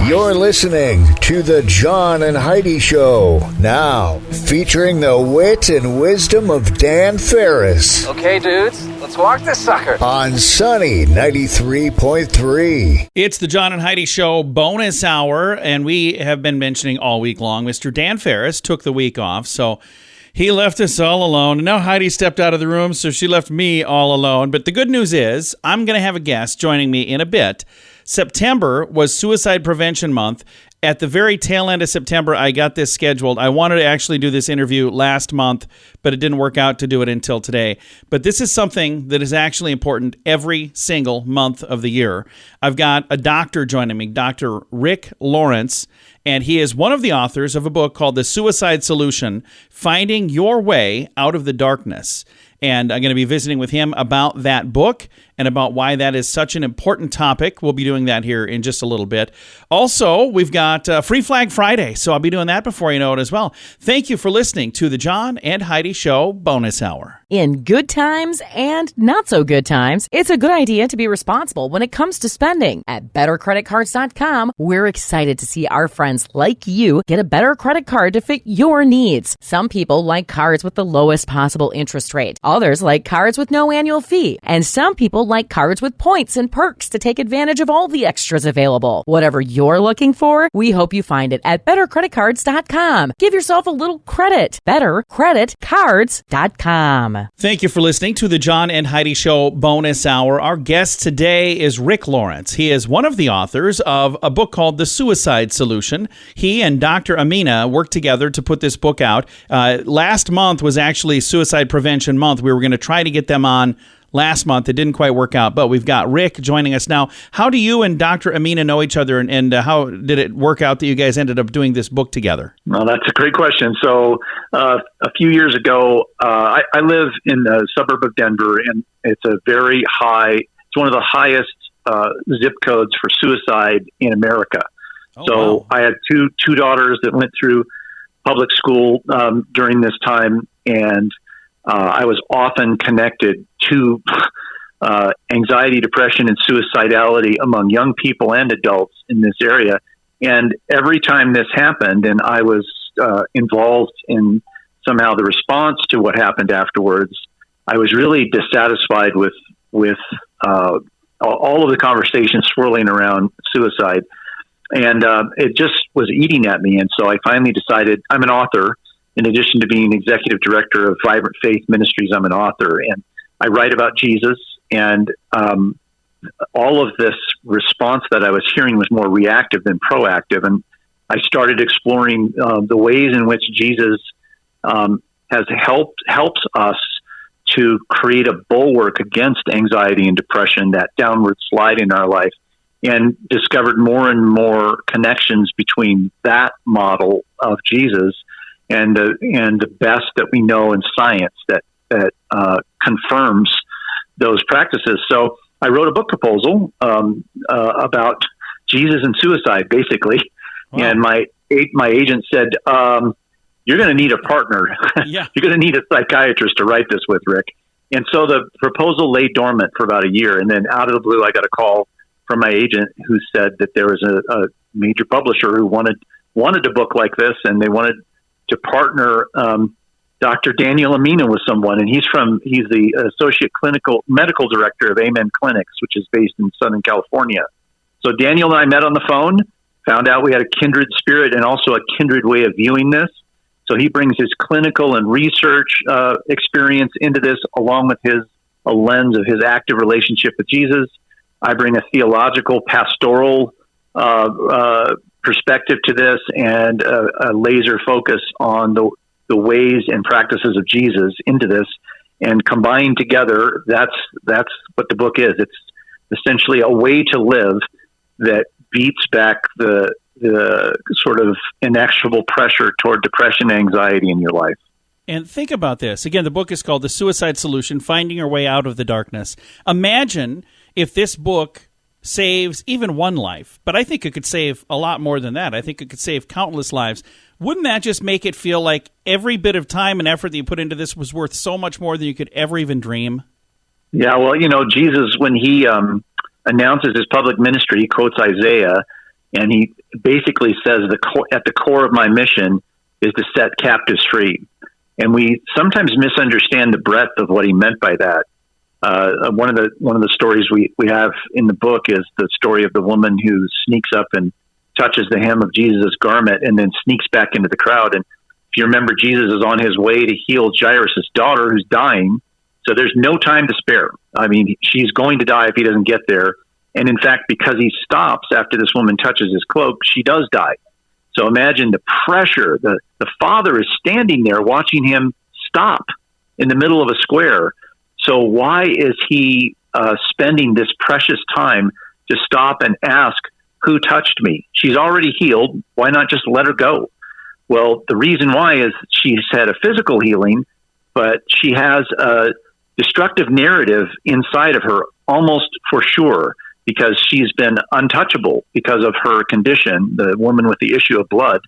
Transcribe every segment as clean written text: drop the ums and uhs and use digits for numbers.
You're listening to The John and Heidi Show. Now, featuring the wit and wisdom of Dan Ferris. Okay, dudes, let's walk this sucker. On Sunny 93.3. It's the John and Heidi Show bonus hour, and we have been mentioning all week long, Mr. Dan Ferris took the week off, so he left us all alone. And now Heidi stepped out of the room, so she left me all alone. But the good news is, I'm going to have a guest joining me in a bit. September was Suicide Prevention Month. At the very tail end of September, I got this scheduled. I wanted to actually do this interview last month, but it didn't work out to do it until today. But this is something that is actually important every single month of the year. I've got a doctor joining me, Dr. Rick Lawrence, and he is one of the authors of a book called The Suicide Solution, Finding Your Way Out of the Darkness. And I'm going to be visiting with him about that book and about why that is such an important topic. We'll be doing that here in just a little bit. Also, we've got Free Flag Friday, so I'll be doing that before you know it as well. Thank you for listening to the John and Heidi Show bonus hour. In good times and not so good times, it's a good idea to be responsible when it comes to spending. At BetterCreditCards.com, we're excited to see our friends like you get a better credit card to fit your needs. Some people like cards with the lowest possible interest rate. Others like cards with no annual fee. And some people like cards with points and perks to take advantage of all the extras available. Whatever you're looking for, we hope you find it at BetterCreditCards.com. Give yourself a little credit. BetterCreditCards.com. Thank you for listening to the John and Heidi Show bonus hour. Our guest today is Rick Lawrence. He is one of the authors of a book called The Suicide Solution. He and Dr. Amina worked together to put this book out. Last month was actually Suicide Prevention Month. We were going to try to get them on last month. It didn't quite work out, but we've got Rick joining us now. How do you and Dr. Amina know each other, and how did it work out that you guys ended up doing this book together? Well, that's a great question. So a few years ago, I live in a suburb of Denver, and it's a very high, it's one of the highest zip codes for suicide in America. Wow. I had two daughters that went through public school during this time, and I was often connected to anxiety, depression, and suicidality among young people and adults in this area. And every time this happened, and I was involved in somehow the response to what happened afterwards, I was really dissatisfied with all of the conversations swirling around suicide. And it just was eating at me. And so I finally decided, I'm an author. In addition to being executive director of Vibrant Faith Ministries, I'm an author, and I write about Jesus. And all of this response that I was hearing was more reactive than proactive. And I started exploring the ways in which Jesus helps us to create a bulwark against anxiety and depression, that downward slide in our life, and discovered more and more connections between that model of Jesus and the best that we know in science that confirms those practices. So I wrote a book proposal about Jesus and suicide, basically. Wow. And my agent said, "You're going to need a partner. Yeah. You're going to need a psychiatrist to write this with, Rick." And so the proposal lay dormant for about a year, and then out of the blue, I got a call from my agent who said that there was a major publisher who wanted a book like this, and they wanted to partner Dr. Daniel Amina with someone, and he's the associate medical director of Amen Clinics, which is based in Southern California. So Daniel and I met on the phone, found out we had a kindred spirit and also a kindred way of viewing this. So he brings his clinical and research experience into this, along with a lens of his active relationship with Jesus. I bring a theological, pastoral perspective to this, and a laser focus on the ways and practices of Jesus into this, and combined together, that's what the book is. It's essentially a way to live that beats back the sort of inexorable pressure toward depression and anxiety in your life. And think about this. Again, the book is called The Suicide Solution, Finding Your Way Out of the Darkness. Imagine if this book saves even one life, but I think it could save a lot more than that. I think it could save countless lives. Wouldn't that just make it feel like every bit of time and effort that you put into this was worth so much more than you could ever even dream? Yeah, well, Jesus, when he announces his public ministry, he quotes Isaiah, And he basically says at the core of my mission is to set captives free. And we sometimes misunderstand the breadth of what he meant by that. One of the stories we have in the book is the story of the woman who sneaks up and touches the hem of Jesus' garment and then sneaks back into the crowd. And if you remember, Jesus is on his way to heal Jairus' daughter who's dying. So there's no time to spare. I mean, she's going to die if he doesn't get there. And in fact, because he stops after this woman touches his cloak, she does die. So imagine the pressure. The father is standing there watching him stop in the middle of a square. So why is he spending this precious time to stop and ask, who touched me? She's already healed. Why not just let her go? Well, the reason why is she's had a physical healing, but she has a destructive narrative inside of her almost for sure, because she's been untouchable because of her condition, the woman with the issue of blood.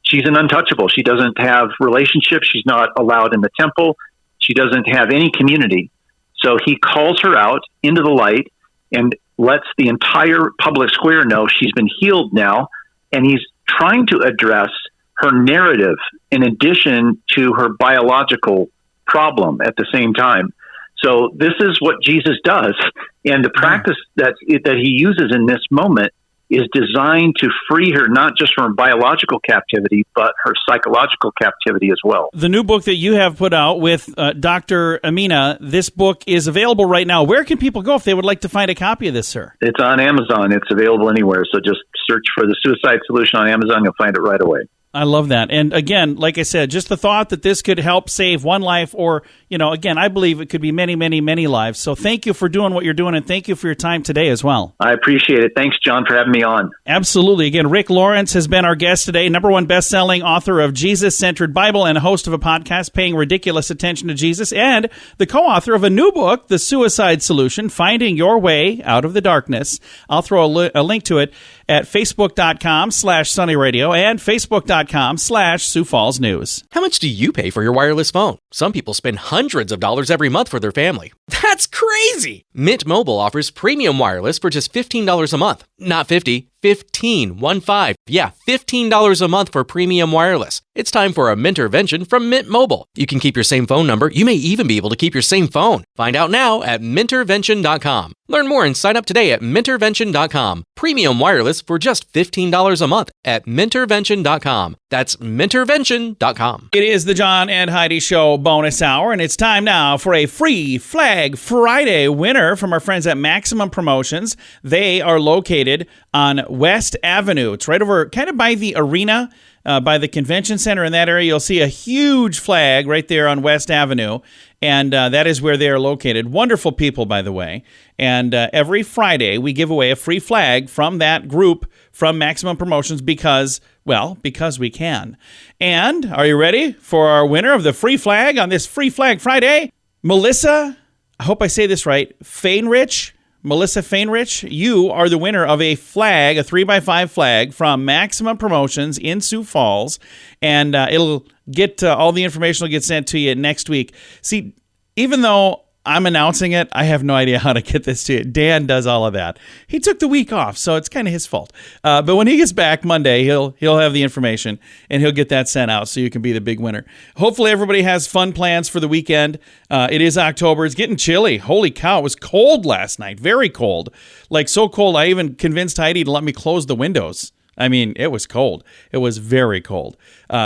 She's an untouchable. She doesn't have relationships. She's not allowed in the temple. She doesn't have any community. So he calls her out into the light and lets the entire public square know she's been healed now. And he's trying to address her narrative in addition to her biological problem at the same time. So this is what Jesus does. And the practice that he uses in this moment is designed to free her not just from biological captivity, but her psychological captivity as well. The new book that you have put out with Dr. Amina, this book is available right now. Where can people go if they would like to find a copy of this, sir? It's on Amazon. It's available anywhere. So just search for The Suicide Solution on Amazon. You'll find it right away. I love that. And again, like I said, just the thought that this could help save one life or, again, I believe it could be many, many, many lives. So thank you for doing what you're doing, and thank you for your time today as well. I appreciate it. Thanks, John, for having me on. Absolutely. Again, Rick Lawrence has been our guest today, #1 best-selling author of Jesus-Centered Bible and host of a podcast, Paying Ridiculous Attention to Jesus, and the co-author of a new book, The Suicide Solution, Finding Your Way Out of the Darkness. I'll throw a link to it at facebook.com/sunnyradio and facebook.com/Sioux Falls News. How much do you pay for your wireless phone? Some people spend hundreds of dollars every month for their family. That's crazy! Mint Mobile offers premium wireless for just $15 a month. Not 50, 15, 1-5. Yeah, $15 a month for premium wireless. It's time for a Mintervention from Mint Mobile. You can keep your same phone number. You may even be able to keep your same phone. Find out now at Mintervention.com. Learn more and sign up today at Mintervention.com. Premium wireless for just $15 a month at Mintervention.com. That's Mintervention.com. It is the John and Heidi Show bonus hour, and it's time now for a Free Flag Friday winner from our friends at Maximum Promotions. They are located on West Avenue. It's right over kind of by the arena, by the convention center in that area. You'll see a huge flag right there on West Avenue, and that is where they are located. Wonderful people, by the way. And every Friday, we give away a free flag from that group from Maximum Promotions because we can. And are you ready for our winner of the free flag on this Free Flag Friday? Melissa, I hope I say this right, Fainrich. Melissa Fainrich, you are the winner of a flag, a 3x5 flag from Maximum Promotions in Sioux Falls, and it'll get all the information will get sent to you next week. See, even though I'm announcing it, I have no idea how to get this to you. Dan does all of that. He took the week off, so it's kind of his fault. But when he gets back Monday, he'll have the information, and he'll get that sent out so you can be the big winner. Hopefully everybody has fun plans for the weekend. It is October. It's getting chilly. Holy cow, it was cold last night. Very cold. Like so cold, I even convinced Heidi to let me close the windows. I mean, it was cold. It was very cold.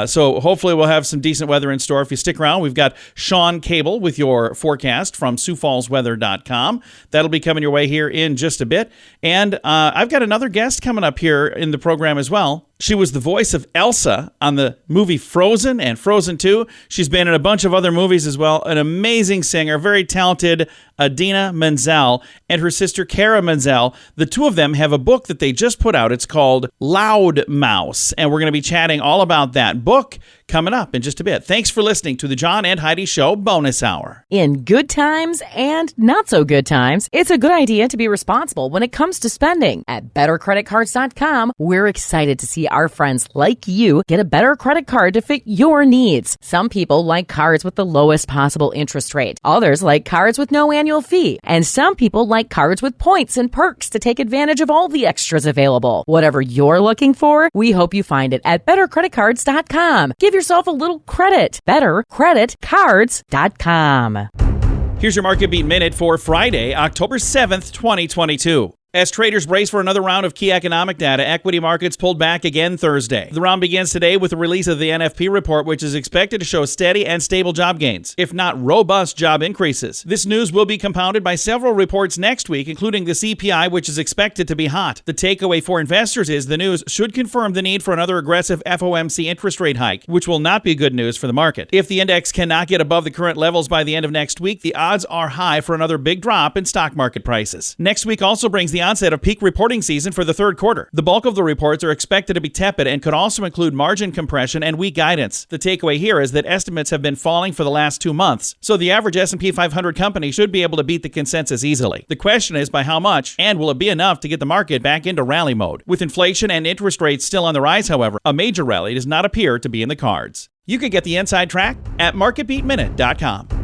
So hopefully we'll have some decent weather in store. If you stick around, we've got Sean Cable with your forecast from SiouxFallsWeather.com. That'll be coming your way here in just a bit. And I've got another guest coming up here in the program as well. She was the voice of Elsa on the movie Frozen and Frozen 2. She's been in a bunch of other movies as well. An amazing singer, very talented Adina Menzel and her sister Cara Menzel. The two of them have a book that they just put out. It's called Loud Mouse, and we're going to be chatting all about that book, coming up in just a bit. Thanks for listening to the John and Heidi Show Bonus Hour. In good times and not so good times, it's a good idea to be responsible when it comes to spending. At bettercreditcards.com, we're excited to see our friends like you get a better credit card to fit your needs. Some people like cards with the lowest possible interest rate. Others like cards with no annual fee. And some people like cards with points and perks to take advantage of all the extras available. Whatever you're looking for, we hope you find it at bettercreditcards.com. Give yourself a little credit. bettercreditcards.com. Here's your Market Beat Minute for Friday, October 7th, 2022. As traders brace for another round of key economic data, equity markets pulled back again Thursday. The round begins today with the release of the NFP report, which is expected to show steady and stable job gains, if not robust job increases. This news will be compounded by several reports next week, including the CPI, which is expected to be hot. The takeaway for investors is the news should confirm the need for another aggressive FOMC interest rate hike, which will not be good news for the market. If the index cannot get above the current levels by the end of next week, the odds are high for another big drop in stock market prices. Next week also brings the onset of peak reporting season for the third quarter. The bulk of the reports are expected to be tepid and could also include margin compression and weak guidance. The takeaway here is that estimates have been falling for the last 2 months, so the average S&P 500 company should be able to beat the consensus easily. The question is by how much, and will it be enough to get the market back into rally mode? With inflation and interest rates still on the rise, however, a major rally does not appear to be in the cards. You can get the inside track at marketbeatminute.com.